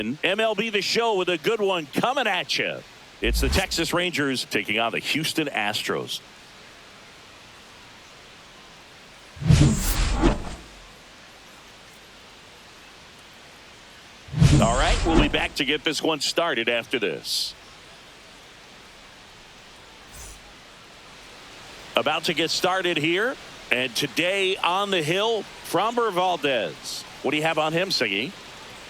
MLB The Show with a good one coming at you. It's the Texas Rangers taking on the Houston Astros. All right, we'll be back to get this one started after this. About to get started here. And today on the hill, Framber Valdez. What do you have on him, Siggy?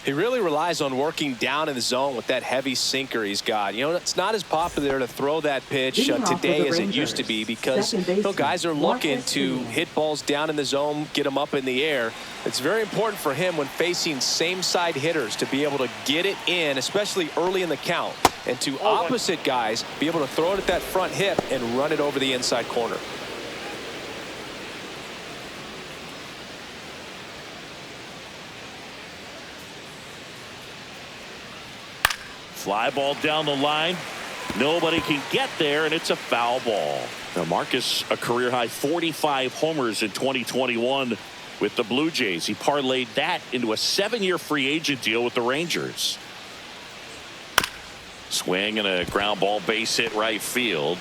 He really relies on working down in the zone with that heavy sinker he's got. You know, it's not as popular to throw that pitch today as it used to be because guys are looking to hit balls down in the zone, get them up in the air. It's very important for him when facing same side hitters to be able to get it in, especially early in the count, and to opposite guys be able to throw it at that front hip and run it over the inside corner. Fly ball down the line. Nobody can get there, and it's a foul ball. Now Marcus, a career-high 45 homers in 2021 with the Blue Jays. He parlayed that into a 7-year free agent deal with the Rangers. Swing and a ground ball base hit right field.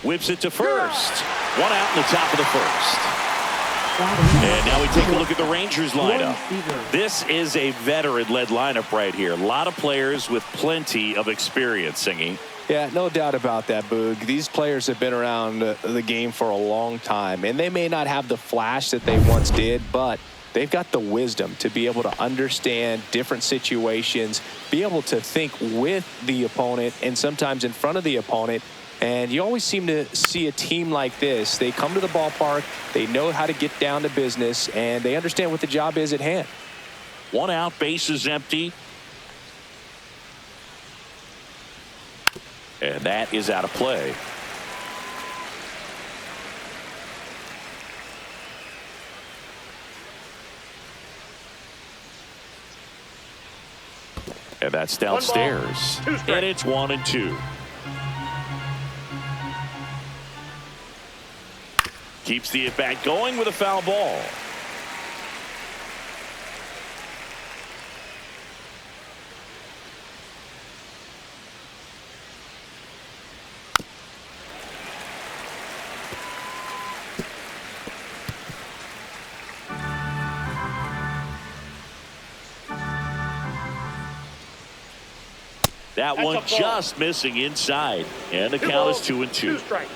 Whips it to first. One out in the top of the first. And now we take a look at the Rangers lineup. This is a veteran-led lineup right here. A lot of players with plenty of experience, Singy. Yeah, no doubt about that, Boog. These players have been around the game for a long time, and they may not have the flash that they once did, but they've got the wisdom to be able to understand different situations, be able to think with the opponent and sometimes in front of the opponent. And you always seem to see a team like this. They come to the ballpark, they know how to get down to business, and they understand what the job is at hand. One out, base is empty. And that is out of play. And that's downstairs. And it's 1-2. Keeps the at-bat going with a foul ball. That one just missing inside. And the count is 2-2.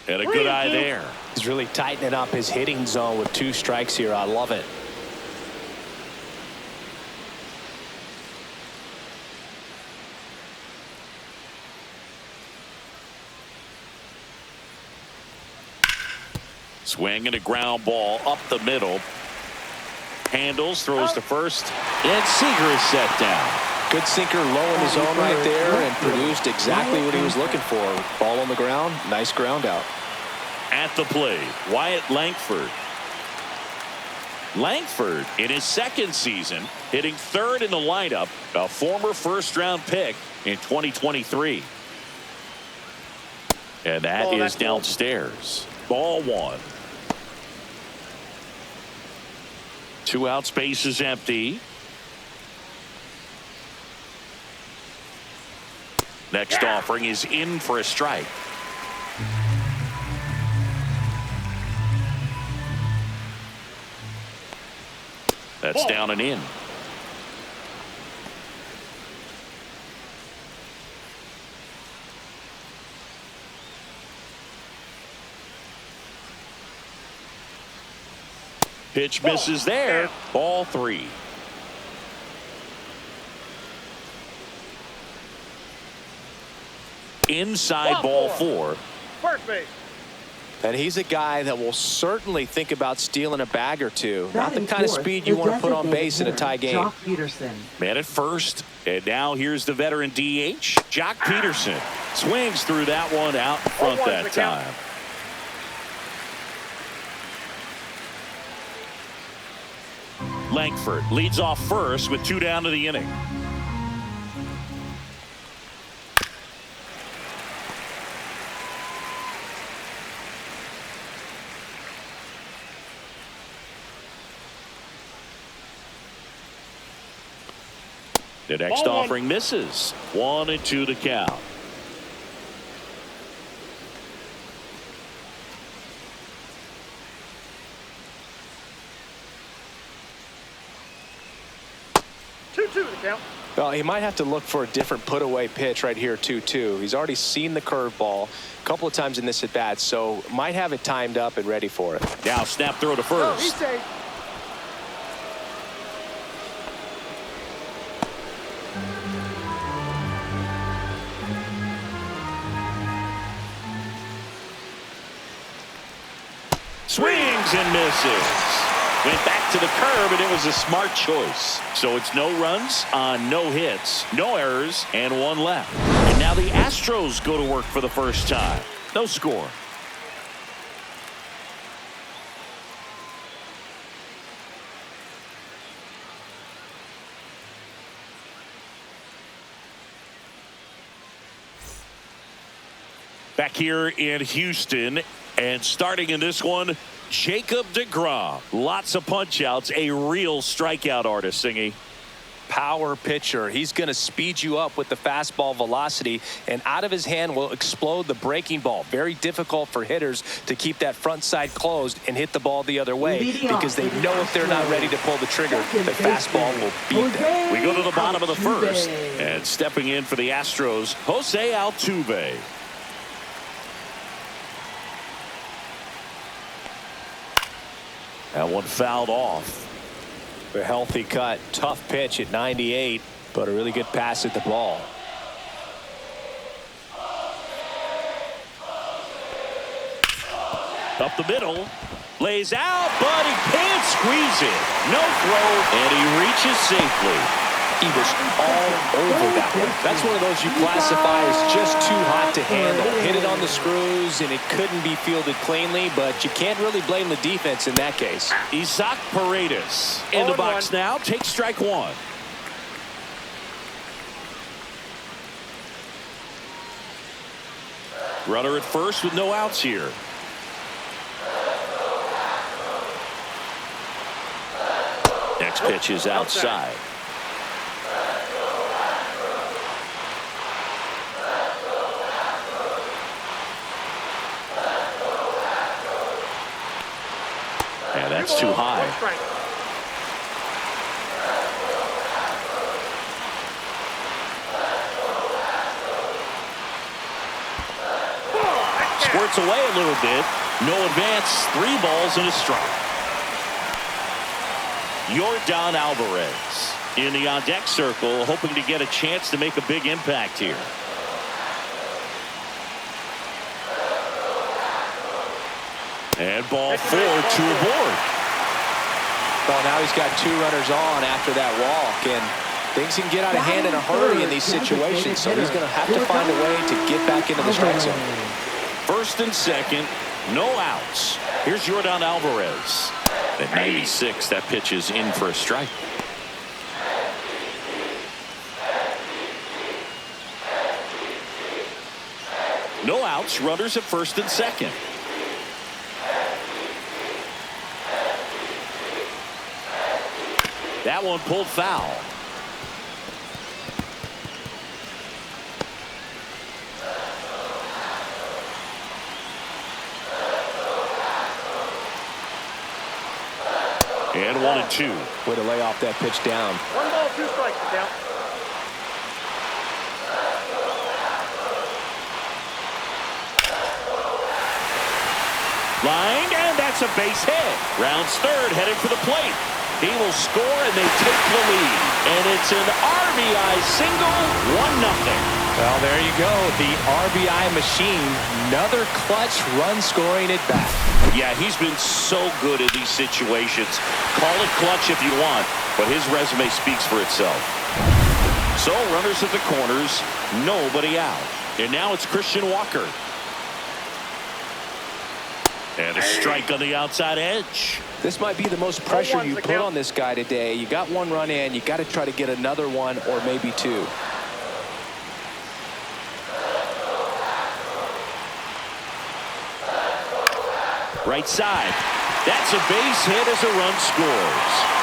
And a good eye there. He's really tightening up his hitting zone with 2 strikes here. I love it. Swing and a ground ball up the middle. Handles, throws to first, and Seager is set down. Good sinker low in the zone right there and produced exactly what he was looking for. Ball on the ground, nice ground out. At the plate, Wyatt Langford. Langford in his second season hitting third in the lineup, a former first-round pick in 2023. And that is downstairs. Ball 1. 2 out, space is empty. Next offering is in for a strike. That's down and in. Pitch misses there. Ball 3. Inside ball 4. First base. And he's a guy that will certainly think about stealing a bag or two. Not the kind of speed you want to put on base in a tie game. Man at first. And now here's the veteran DH, Jock Peterson. Swings through that one out in front that time. Langford leads off first with 2 down to the inning. The next offering misses. 1-2 the count. Well, he might have to look for a different put-away pitch right here, 2-2. He's already seen the curveball a couple of times in this at-bat, so might have it timed up and ready for it. Now snap throw to first. Swings and misses. Went back to the curb, and it was a smart choice. So it's no runs on no hits, no errors, and 1 left. And now the Astros go to work for the first time. No score. Back here in Houston, and starting in this one, Jacob deGrom. Lots of punch outs, a real strikeout artist, Singy. Power pitcher. He's going to speed you up with the fastball velocity, and out of his hand will explode the breaking ball. Very difficult for hitters to keep that front side closed and hit the ball the other way, because they know if they're not ready to pull the trigger, the fastball will beat them. We go to the bottom of the first, and stepping in for the Astros, Jose Altuve. That one fouled off. A healthy cut. Tough pitch at 98, but a really good pass at the ball. Up the middle. Lays out, but he can't squeeze it. No throw, and he reaches safely. He was all over that one. That's one of those you classify as just too hot to handle. Hit it on the screws, and it couldn't be fielded cleanly, but you can't really blame the defense in that case. Isaac Paredes in the box now. Take strike 1. Runner at first with no outs here. Next pitch is outside. And that's too high. Squirts away a little bit. No advance. 3 balls and a strike. Yordan Alvarez in the on-deck circle, hoping to get a chance to make a big impact here. And ball 4, 2 aboard. Well, now he's got 2 runners on after that walk, and things can get out of hand in a hurry in these situations, so he's going to have to find a way to get back into the strike zone. First and second, no outs. Here's Yordan Alvarez. At 96, that pitch is in for a strike. No outs, runners at first and second. That one pulled foul. And 1-2. Way to lay off that pitch down. 1 ball, 2 strikes down. Lined, and that's a base hit. Rounds third, headed for the plate. He will score, and they take the lead. And it's an RBI single, 1-0. Well, there you go. The RBI machine. Another clutch run scoring at bat. Yeah, he's been so good in these situations. Call it clutch if you want, but his resume speaks for itself. So runners at the corners, nobody out. And now it's Christian Walker. And a strike on the outside edge. This might be the most pressure you put on this guy today. You got 1 run in. You got to try to get another 1 or maybe 2. Right side. That's a base hit as a run scores.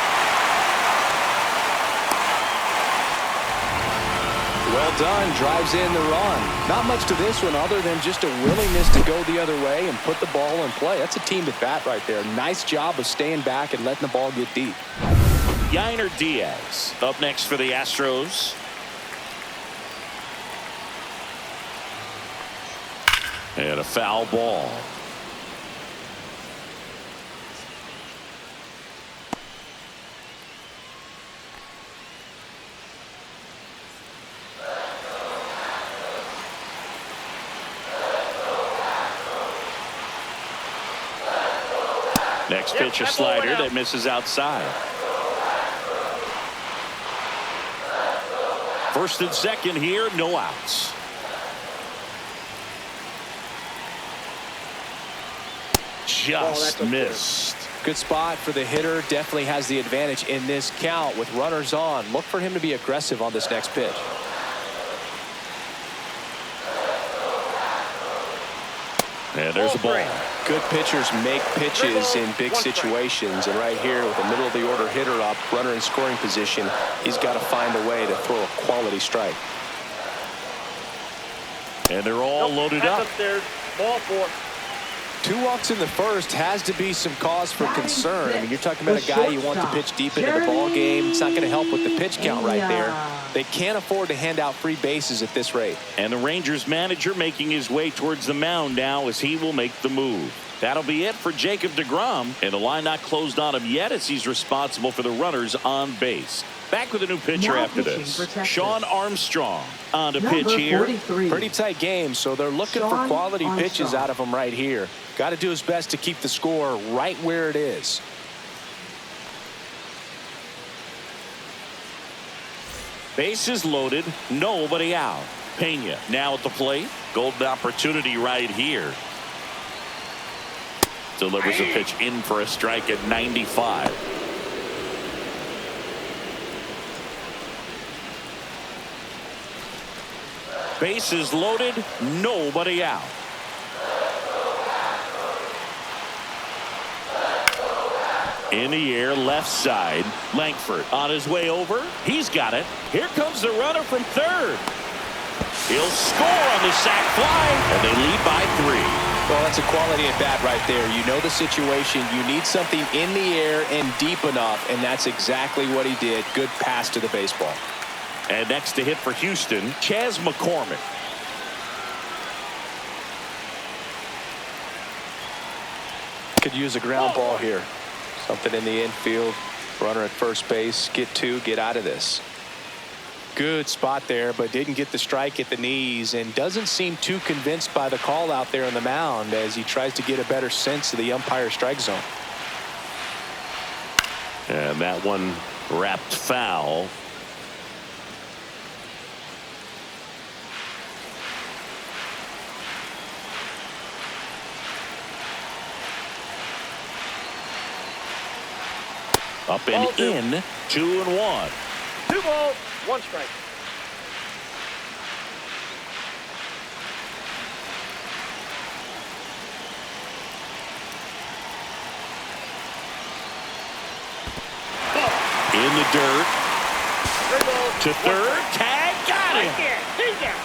Well done. Drives in the run. Not much to this one other than just a willingness to go the other way and put the ball in play. That's a team at bat right there. Nice job of staying back and letting the ball get deep. Yainer Diaz up next for the Astros. And a foul ball. Next pitch, a slider that misses outside. First and second here, no outs. Just missed. Good spot for the hitter. Definitely has the advantage in this count with runners on. Look for him to be aggressive on this next pitch. And there's a ball. Good pitchers make pitches in big situations, and right here with a middle of the order hitter up, runner in scoring position, he's got to find a way to throw a quality strike. And they're all loaded up. Ball four. 2 walks in the first has to be some cause for concern. I mean, you're talking about a guy you want to pitch deep into the ball game. It's not going to help with the pitch count right there. They can't afford to hand out free bases at this rate. And the Rangers manager making his way towards the mound now as he will make the move. That'll be it for Jacob deGrom, and the line not closed on him yet as he's responsible for the runners on base. Back with a new pitcher after this. Sean Armstrong on to pitch here. 43. Pretty tight game, so they're looking for quality pitches out of him right here. Got to do his best to keep the score right where it is. Bases loaded, nobody out. Pena now at the plate. Golden opportunity right here. Delivers a pitch in for a strike at 95. Bases loaded, nobody out. In the air, left side. Langford on his way over. He's got it. Here comes the runner from third. He'll score on the sac fly, and they lead by 3. Well, that's a quality at bat right there. You know the situation. You need something in the air and deep enough, and that's exactly what he did. Good pass to the baseball. And next to hit for Houston, Chas McCormick. Could use a ground ball here. Something in the infield. Runner at first base. Get 2, get out of this. Good spot there, but didn't get the strike at the knees and doesn't seem too convinced by the call out there on the mound as he tries to get a better sense of the umpire strike zone. And that one wrapped foul. Up and in, 2-1. 2 balls, 1 strike. In the dirt. To third. Tag. Got him. He's down.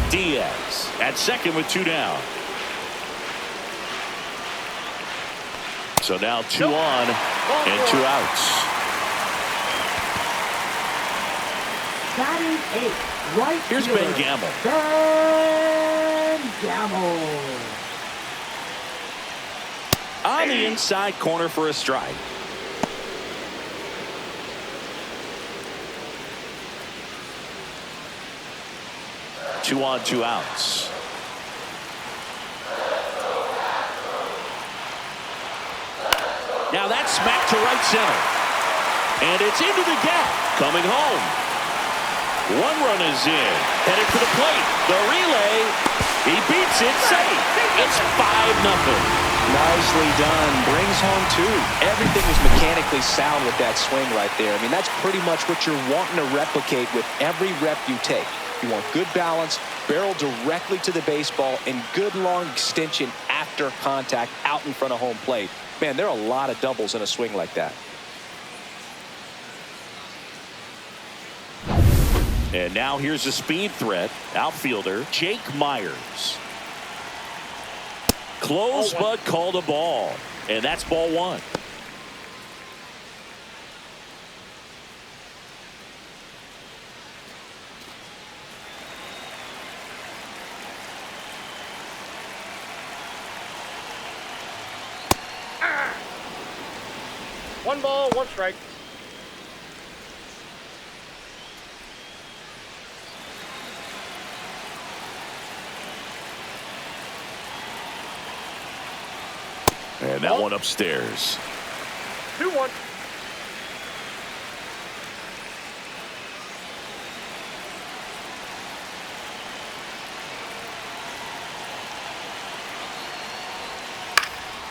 Diaz at second with 2 down. So now 2 on and 2 outs. Batting 8, right Here's fielder, Ben Gamble. Ben Gamble. On the inside corner for a strike. Two on, 2 outs. Now that's smacked to right center. And it's into the gap. Coming home. 1 run is in. Headed for the plate. The relay. He beats it, safe. It's 5-0. Nicely done. Brings home two. Everything was mechanically sound with that swing right there. I mean, that's pretty much what you're wanting to replicate with every rep you take. You want good balance, barrel directly to the baseball, and good long extension after contact out in front of home plate. Man, there are a lot of doubles in a swing like that. And now here's a speed threat. Outfielder Jake Myers. Close, but called a ball. And that's ball one. One ball, one strike. And that one upstairs. 2-1.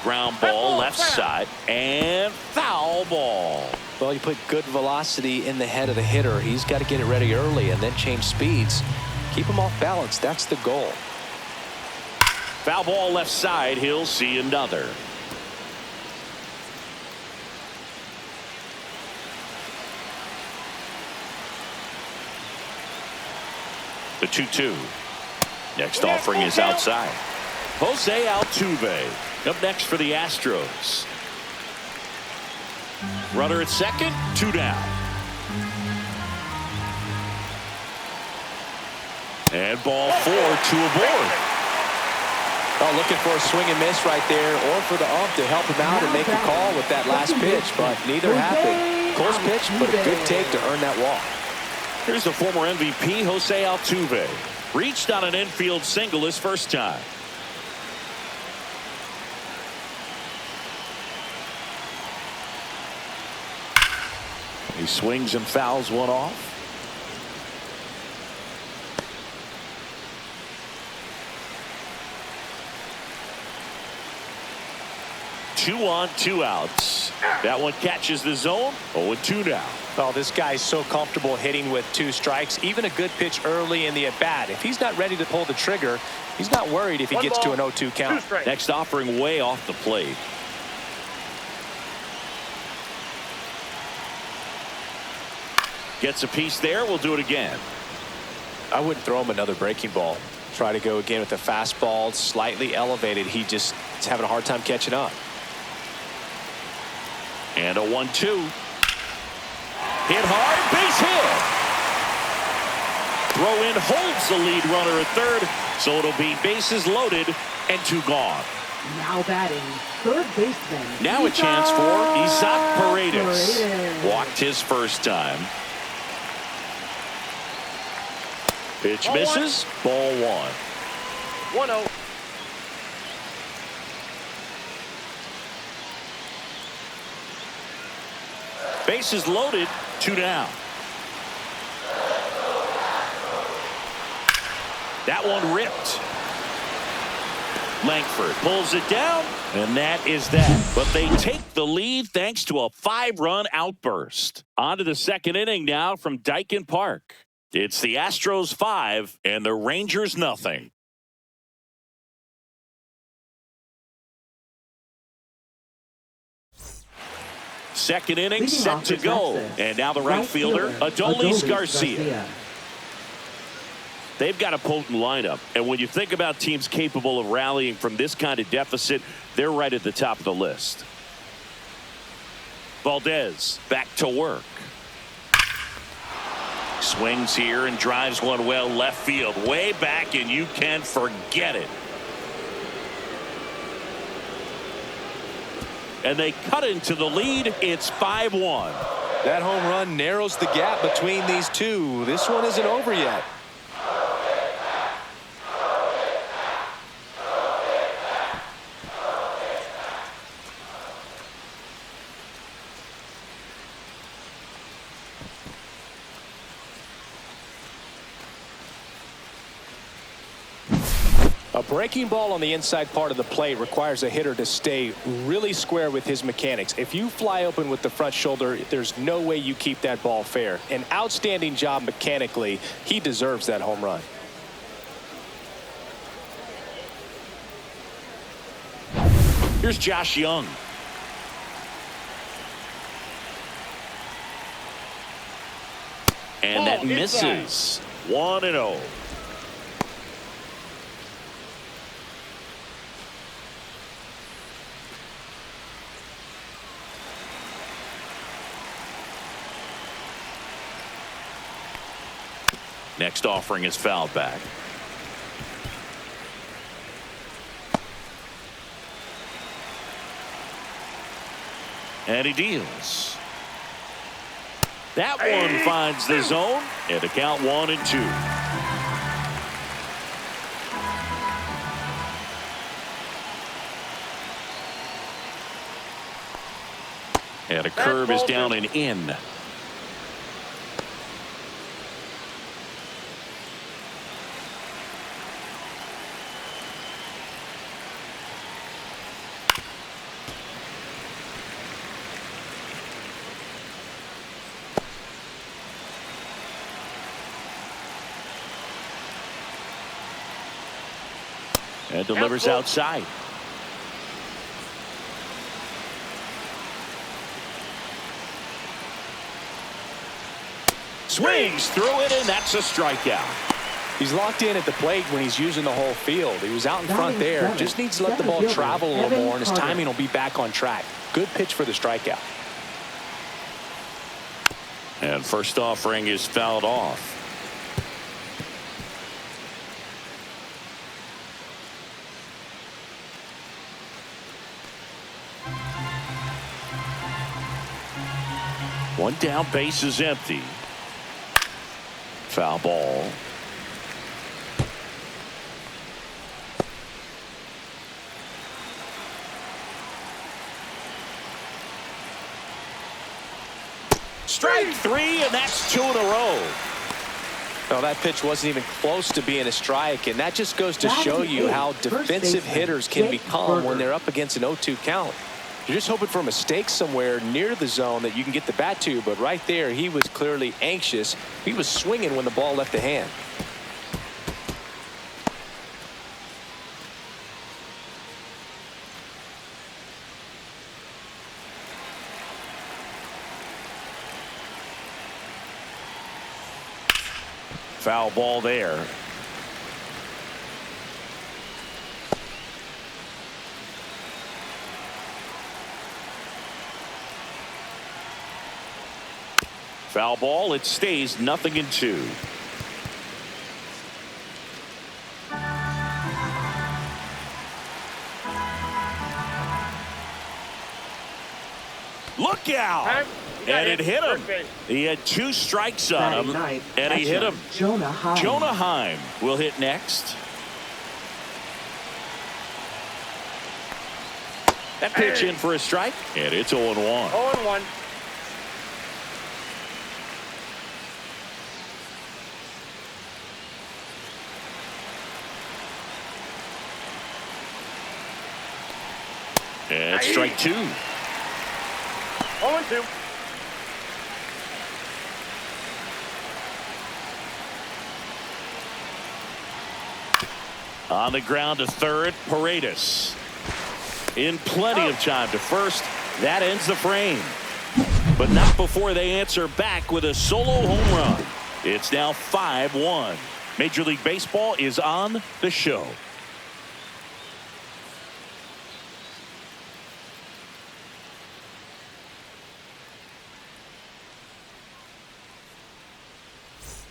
Ground ball left side and foul ball. Well, you put good velocity in the head of the hitter. He's got to get it ready early and then change speeds. Keep him off balance. That's the goal. Foul ball left side. He'll see another. The 2-2. Next offering is outside. Jose Altuve up next for the Astros. Runner at second, 2 down. And ball 4, 2 aboard. Oh, looking for a swing and miss right there, or for the ump to help him out and make a call with that last pitch, but neither happened. Close pitch, but a good take to earn that walk. Here's the former MVP, Jose Altuve. Reached on an infield single his first time. He swings and fouls one off. Two on, 2 outs. That one catches the zone. 0-2 now. Oh, this guy's so comfortable hitting with 2 strikes. Even a good pitch early in the at-bat. If he's not ready to pull the trigger, he's not worried if he gets to an 0-2 count. Next offering way off the plate. Gets a piece there. We'll do it again. I wouldn't throw him another breaking ball. Try to go again with the fastball, slightly elevated. He just is having a hard time catching up. And a 1-2. Hit hard, base hit. Throw in holds the lead runner at third, so it'll be bases loaded and 2 gone. Now batting, third baseman. Now a chance for Isaac Paredes. Walked his first time. Pitch misses. Ball 1. 1-0. Bases loaded, 2 down. That one ripped. Langford pulls it down, and that is that. But they take the lead thanks to a 5-run outburst. On to the second inning now from Dyken Park. It's the Astros 5 and the Rangers nothing. Second inning Leading set off to is go. Astros. And now the right fielder, Adolis Garcia. They've got a potent lineup. And when you think about teams capable of rallying from this kind of deficit, they're right at the top of the list. Valdez back to work. Swings here and drives one well left field. Way back, and you can forget it. And they cut into the lead. It's 5-1. That home run narrows the gap between these two. This one isn't over yet. A breaking ball on the inside part of the plate requires a hitter to stay really square with his mechanics. If you fly open with the front shoulder, there's no way you keep that ball fair. An outstanding job mechanically. He deserves that home run. Here's Josh Young. And that misses. 1-0. Next offering is fouled back. And he deals. That one finds the zone, and a count 1-2. And a curve is down and in. And delivers outside. Swings through it, and that's a strikeout. He's locked in at the plate when he's using the whole field. He was out in front there. Just needs to let the ball travel a little more, and his timing will be back on track. Good pitch for the strikeout. And first offering is fouled off. One down, base is empty. Foul ball. Strike three, and that's 2 in a row. Well, that pitch wasn't even close to being a strike, and that just goes to show you how defensive hitters can become when they're up against an 0-2 count. You're just hoping for a mistake somewhere near the zone that you can get the bat to, but right there, he was clearly anxious. He was swinging when the ball left the hand. Foul ball there. Foul ball. It stays 0-2. Look out. And it hit him. He had 2 strikes on him, and he hit him. Jonah Heim will hit next. That pitch in for a strike, and it's 0-1. 0-1. And strike 2. 0-2. On the ground to third, Paredes. In plenty of time to first. That ends the frame. But not before they answer back with a solo home run. It's now 5-1. Major League Baseball is on the show.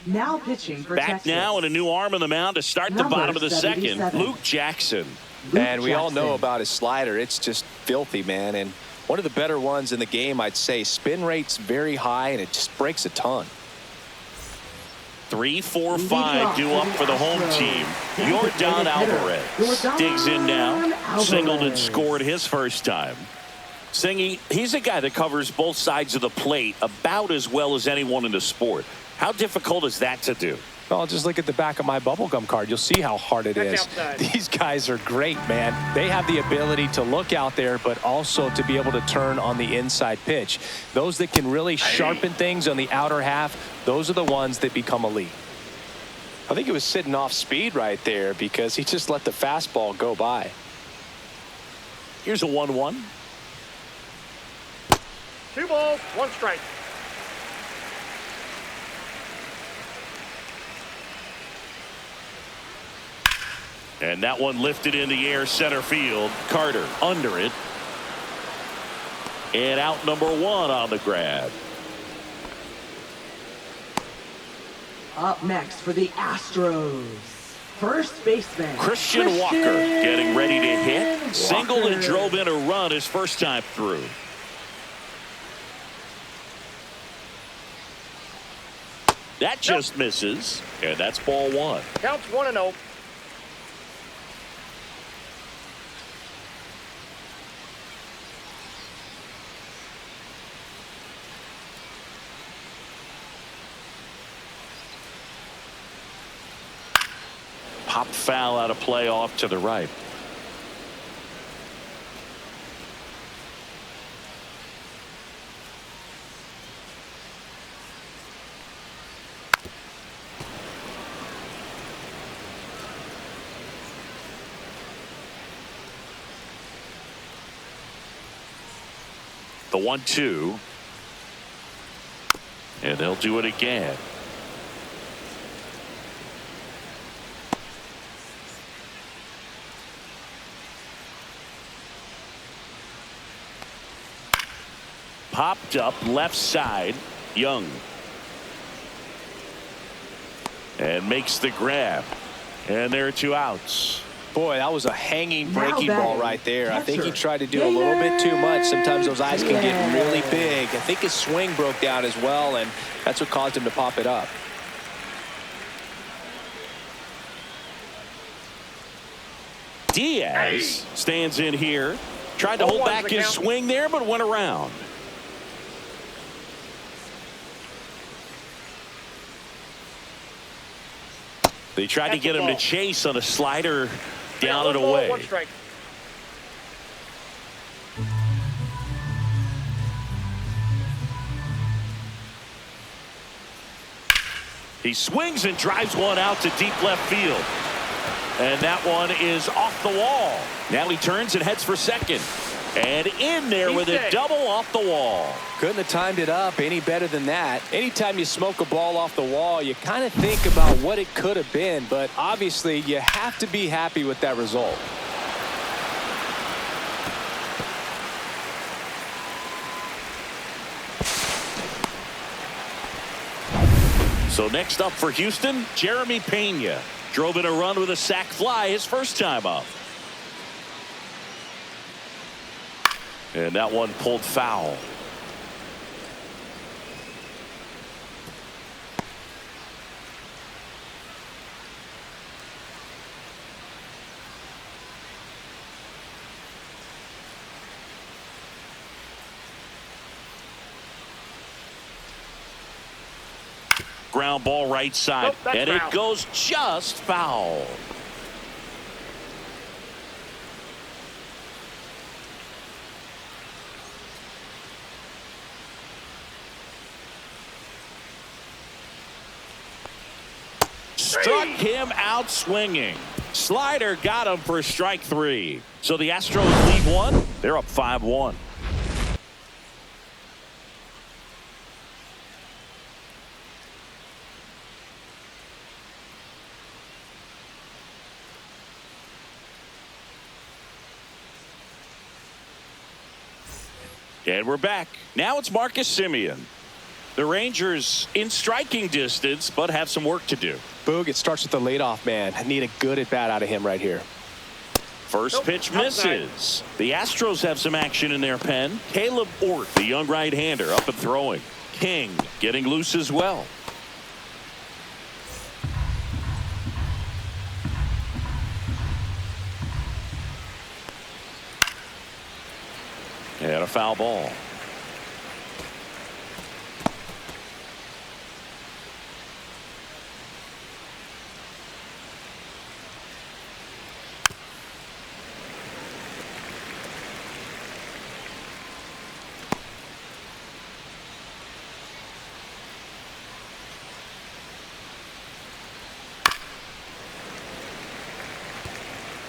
Now pitching for Back Texas. now and a new arm on the mound to start the bottom of the second. Luke Jackson. And we all know about his slider. It's just filthy, man. And one of the better ones in the game, I'd say. Spin rate's very high, and it just breaks a ton. 3, 4, 5 due up for the home team. Yordan Alvarez digs in now. Singled and scored his first time. Singy, he's a guy that covers both sides of the plate about as well as anyone in the sport. How difficult is that to do? Oh, just look at the back of my bubblegum card. You'll see how hard it is. Outside. These guys are great, man. They have the ability to look out there, but also to be able to turn on the inside pitch. Those that can really sharpen things on the outer half, those are the ones that become elite. I think he was sitting off speed right there because he just let the fastball go by. Here's a 1-1. 2 balls, 1 strike. And that one lifted in the air, center field. Carter under it. And out number 1 on the grab. Up next for the Astros, first baseman Christian Walker getting ready to hit. Singled and drove in a run his first time through. That just misses. And that's ball 1. Counts 1-0. Popped foul out of play off to the right. The 1-2. And they'll do it again. Popped up left side. Young. And makes the grab. And there are 2 outs. Boy, that was a hanging breaking Now ball batting, right there. I think he catcher. tried to do a little bit too much. Sometimes those eyes can get really big. I think his swing broke down as well, and that's what caused him to pop it up. Diaz stands in here. Tried to hold 0-1's back the his count. swing there, but went around. They tried to That's get the him to ball. chase on a slider down and 1 ball, away. 1 strike. He swings and drives one out to deep left field. And that one is off the wall. Now he turns and heads for second. And in there with a double off the wall. Couldn't have timed it up any better than that. Anytime you smoke a ball off the wall, you kind of think about what it could have been, but obviously you have to be happy with that result. So next up for Houston, Jeremy Pena. Drove in a run with a sac fly his first time up. And that one pulled foul. Ground ball right side. Nope, that's and it foul. goes just foul. Struck him out swinging. Slider got him for strike 3. So the Astros lead 1. They're up 5-1. And we're back. Now it's Marcus Semien. The Rangers in striking distance, but have some work to do. Boog, it starts with the leadoff man. I need a good at bat out of him right here. First Nope, pitch outside. misses. The Astros have some action in their pen. Caleb Ort, the young right-hander, up and throwing. King getting loose as well. And a foul ball.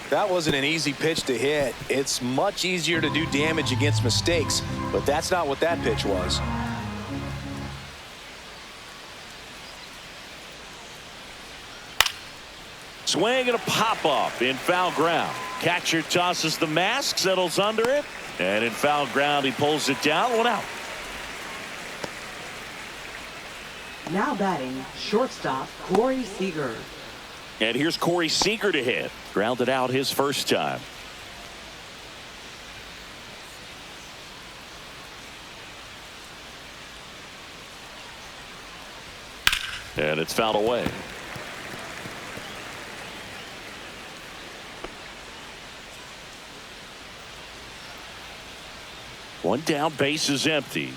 That wasn't an easy pitch to hit. It's much easier to do damage against mistakes, but that's not what that pitch was. Swing and a pop-up in foul ground. Catcher tosses the mask, settles under it, and in foul ground he pulls it down. 1 out. Now batting, shortstop Corey Seager. And here's Corey Seager to hit. Grounded out his first time. And it's fouled away. One down, base is empty.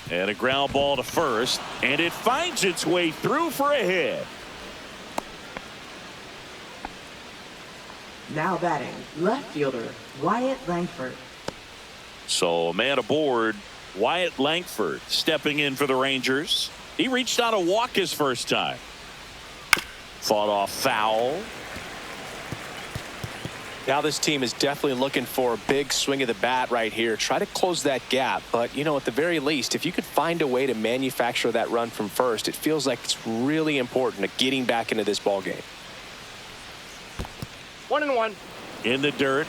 And a ground ball to first, and it finds its way through for a hit. Now batting, left fielder Wyatt Langford. So a man aboard, Wyatt Langford stepping in for the Rangers. He reached on a walk his first time. Fought off foul. Now this team is definitely looking for a big swing of the bat right here. Try to close that gap. But, you know, at the very least, if you could find a way to manufacture that run from first, it feels like it's really important to getting back into this ball game. 1-1. In the dirt.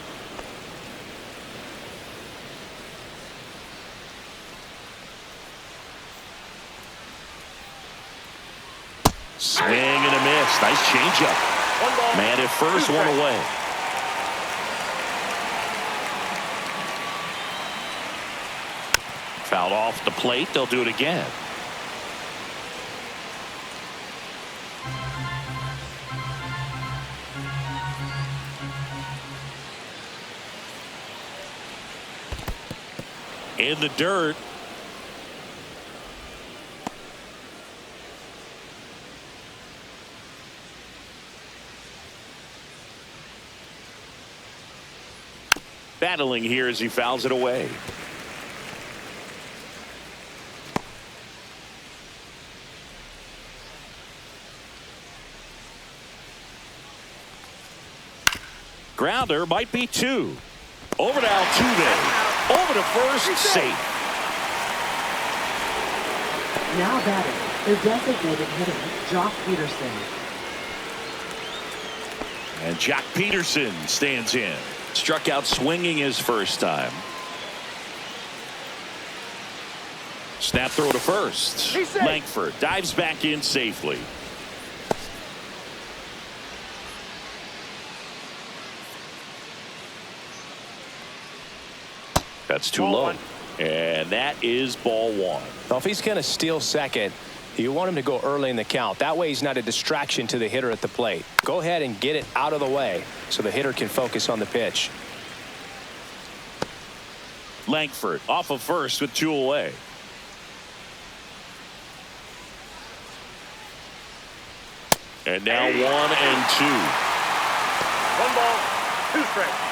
Swing and a miss. Nice changeup. 1 ball. Man at first, 2 1 strikes. away. Fouled off the plate. They'll do it again. In the dirt. Battling here as he fouls it away. Grounder might be 2. Over to Altuve. Over to first, safe. Now batting, the designated hitter Jock Peterson. And Jock Peterson stands in. Struck out swinging his first time. Snap throw to first. Langford dives back in safely. That's too Ball low. 1. And that is ball 1. Now, if he's going to steal second, you want him to go early in the count. That way he's not a distraction to the hitter at the plate. Go ahead and get it out of the way so the hitter can focus on the pitch. Langford off of first with 2 away. And now 1 and 2. 1 ball. 2 strikes.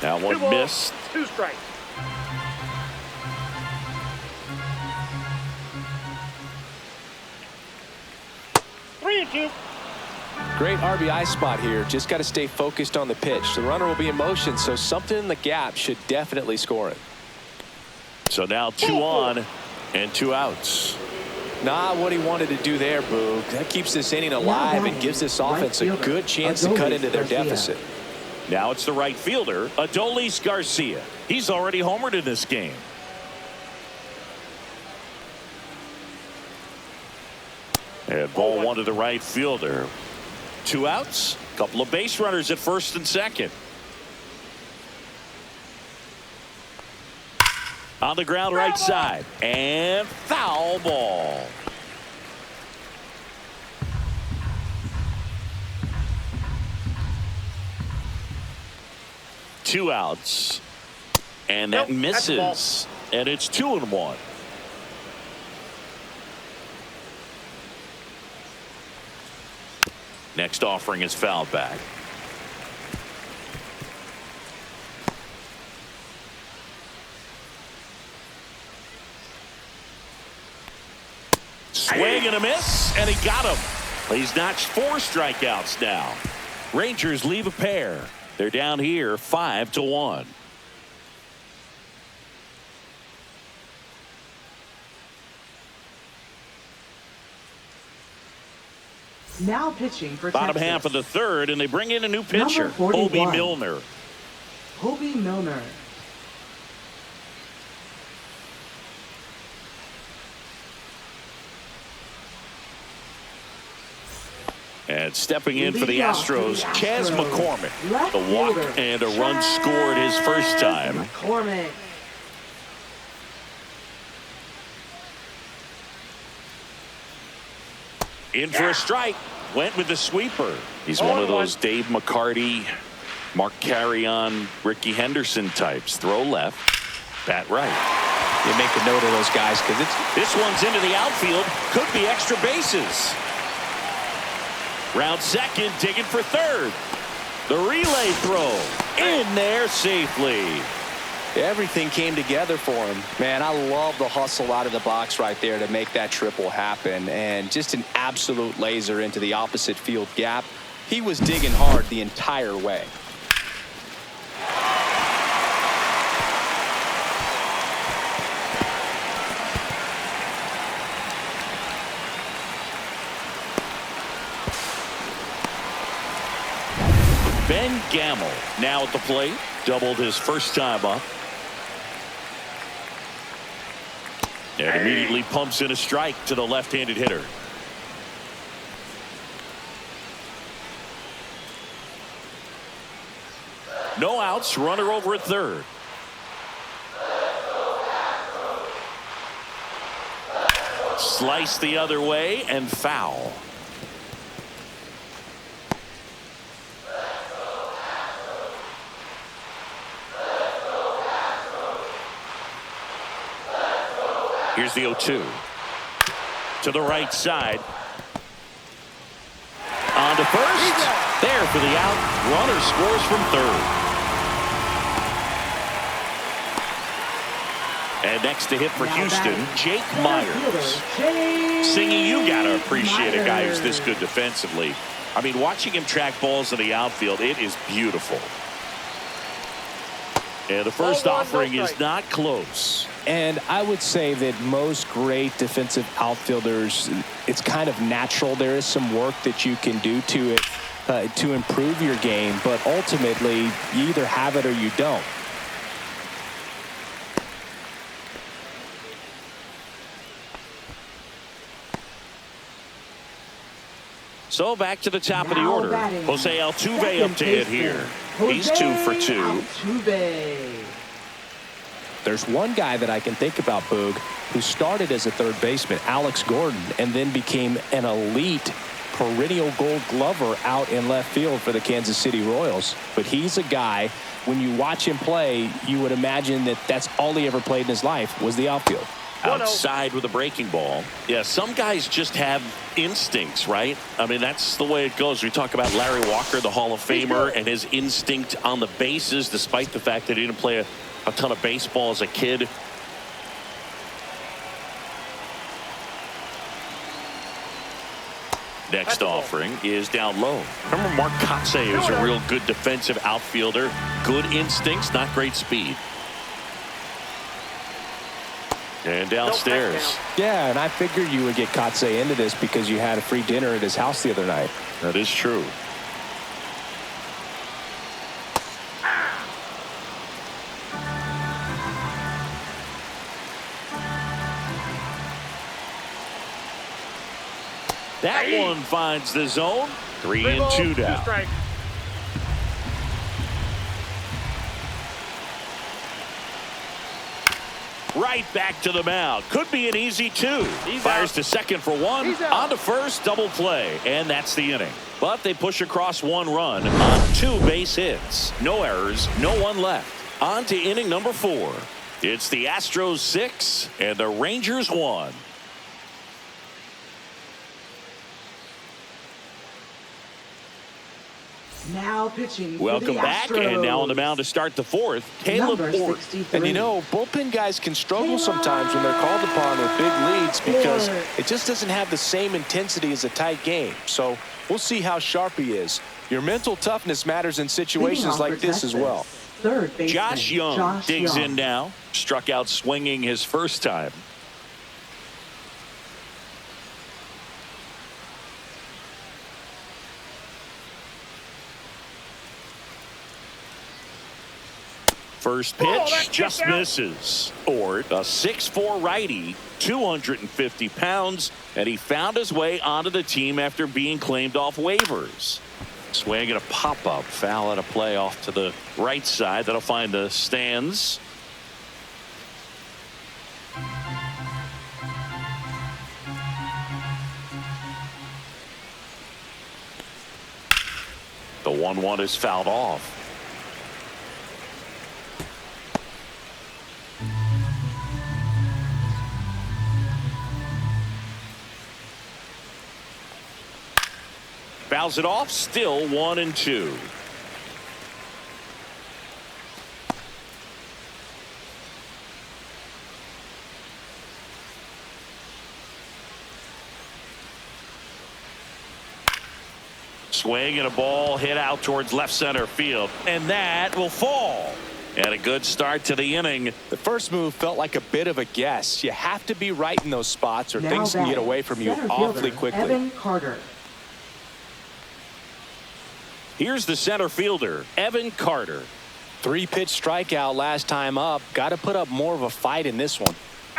That 2 one balls, missed. 2 strikes. Three and 2. Great RBI spot here. Just got to stay focused on the pitch. The runner will be in motion, so something in the gap should definitely score it. So now 2 on and 2 outs. Not what he wanted to do there, Boog. That keeps this inning alive and gives this offense a good chance to cut into their deficit. Now it's the right fielder, Adolis Garcia. He's already homered in this game. And ball 1 to the right fielder. 2 outs, couple of base runners at first and second. On the ground right side, and foul ball. Two outs, and that Nope, that's a ball. misses, and it's 2 and 1. Next offering is fouled back. Swing and a miss, and he got him. He's notched 4 strikeouts now. Rangers leave a pair. They're down here 5-1. Now pitching for Bottom Texas. half of the third, and they bring in a new pitcher, Number 41. Obi Milner. Obi Milner. And stepping in for the Lead off Astros, for the Chas Astros. McCormick. Left The walk fielder, and a run scored his first time. McCormick. In for a strike. Went with the sweeper. He's one of those Dave McCarty, Mark Carrion, Ricky Henderson types. Throw left, bat right. You make a note of those guys because This one's into the outfield. Could be extra bases. Round second, digging for third. The relay throw in there safely. everything came together for him. Man, I love the hustle out of the box right there to make that triple happen, and just an absolute laser into the opposite field gap. He was digging hard the entire way. Ben Gamel now at the plate. Doubled his first time up. And immediately pumps in a strike to the left-handed hitter. No outs, runner over at third. Slice the other way and foul. Here's the 0-2. To the right side. On to first. There for the out. Runner scores from third. And next to hit for Houston, Jake Myers. Singy, you got to appreciate a guy who's this good defensively. I mean, watching him track balls in the outfield, it is beautiful. And the first offering is not close. And I would say that most great defensive outfielders, it's kind of natural. There is some work that you can do to it to improve your game, but ultimately you either have it or you don't. So back to the top of the order. Jose Altuve up to hit here. He's 2 for 2. Altuve. There's one guy that I can think about, Boog, who started as a third baseman, Alex Gordon, and then became an elite perennial Gold Glover out in left field for the Kansas City Royals. But he's a guy, when you watch him play, you would imagine that that's all he ever played in his life was the outfield. Outside with a breaking ball. Yeah, some guys just have instincts, right? I mean, that's the way it goes. We talk about Larry Walker, the Hall of Famer, and his instinct on the bases, despite the fact that he didn't play a ton of baseball as a kid. Next offering is down low. Remember, Mark Kotsay is a real good defensive outfielder. Good instincts, not great speed. And downstairs. Yeah, and I figured you would get Kotsay into this because you had a free dinner at his house the other night. That is true. That one finds the zone. 3-2 down. Strike. Right back to the mound. Could be an easy 2. Fires to second for 1. On to first, double play. And that's the inning. But they push across 1 run on 2 base hits. No errors, no one left. On to inning number 4. It's the Astros 6 and the Rangers 1. Now pitching for Welcome the back, Astros. and now on the mound to start the fourth, Caleb Number Orton. 63. And you know, bullpen guys can struggle sometimes when they're called upon with big leads because it just doesn't have the same intensity as a tight game. So we'll see how sharp he is. Your mental toughness matters in situations like this as well. Third baseman, Josh Young digs in now. Struck out swinging his first time. First pitch just misses. Ort, a 6'4" righty, 250 pounds, and he found his way onto the team after being claimed off waivers. Swing and a pop-up, foul at a play off to the right side. That'll find the stands. The 1-1 is fouled off. Fouls it off, still 1-2. Swing and a ball hit out towards left center field, and that will fall. And a good start to the inning. The first move felt like a bit of a guess. You have to be right in those spots or Now things can get batting, away from you center awfully fielder, quickly. Evan Carter. Here's the center fielder, Evan Carter. 3-pitch strikeout last time up. Got to put up more of a fight in this one.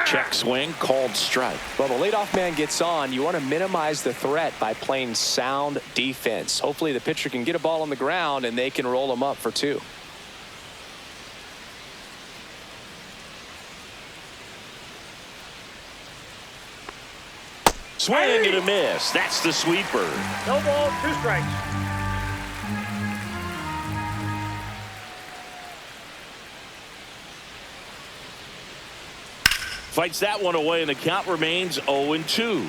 Check swing, called strike. Well, the leadoff man gets on. You want to minimize the threat by playing sound defense. Hopefully the pitcher can get a ball on the ground and they can roll him up for 2. Swing and a miss. That's the sweeper. No ball, 2 strikes. Fights that one away, and the count remains 0-2.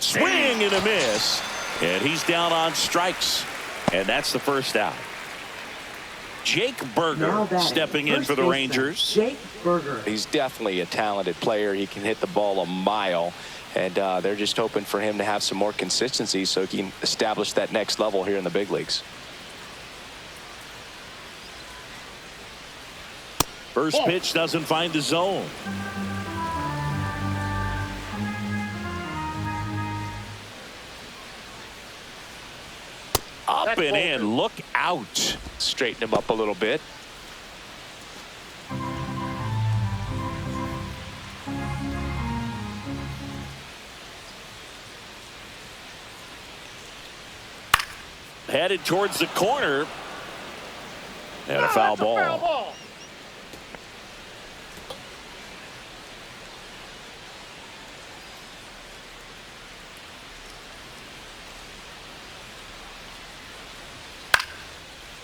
Swing and a miss. And he's down on strikes. And that's the first out. Jake Now Berger batting, stepping in first for the baseman, Rangers. Jake Berger. He's definitely a talented player. He can hit the ball a mile. And they're just hoping for him to have some more consistency so he can establish that next level here in the big leagues. First pitch doesn't find the zone. Up and in. Look out. Straighten him up a little bit. Headed towards the corner. And a foul ball.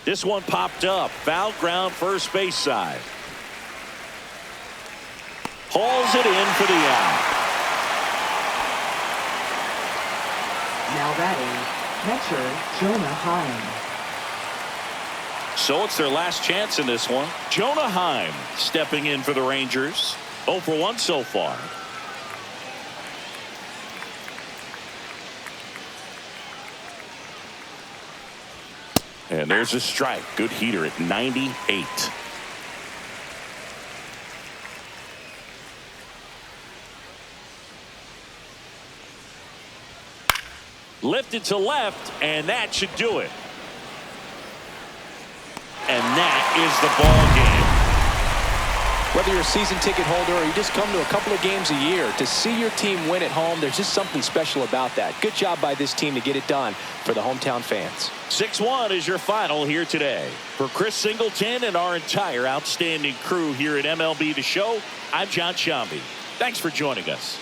This one popped up. Foul ground, first base side. Hauls it in for the out. Now batting, catcher Jonah Heim. So it's their last chance in this one. Jonah Heim stepping in for the Rangers. 0 for 1 so far. And there's a strike. Good heater at 98. Lifted to left, and that should do it. And that is the ball game. Whether you're a season ticket holder or you just come to a couple of games a year, to see your team win at home, there's just something special about that. Good job by this team to get it done for the hometown fans. 6-1 is your final here today. For Chris Singleton and our entire outstanding crew here at MLB The Show, I'm John Shambi. Thanks for joining us.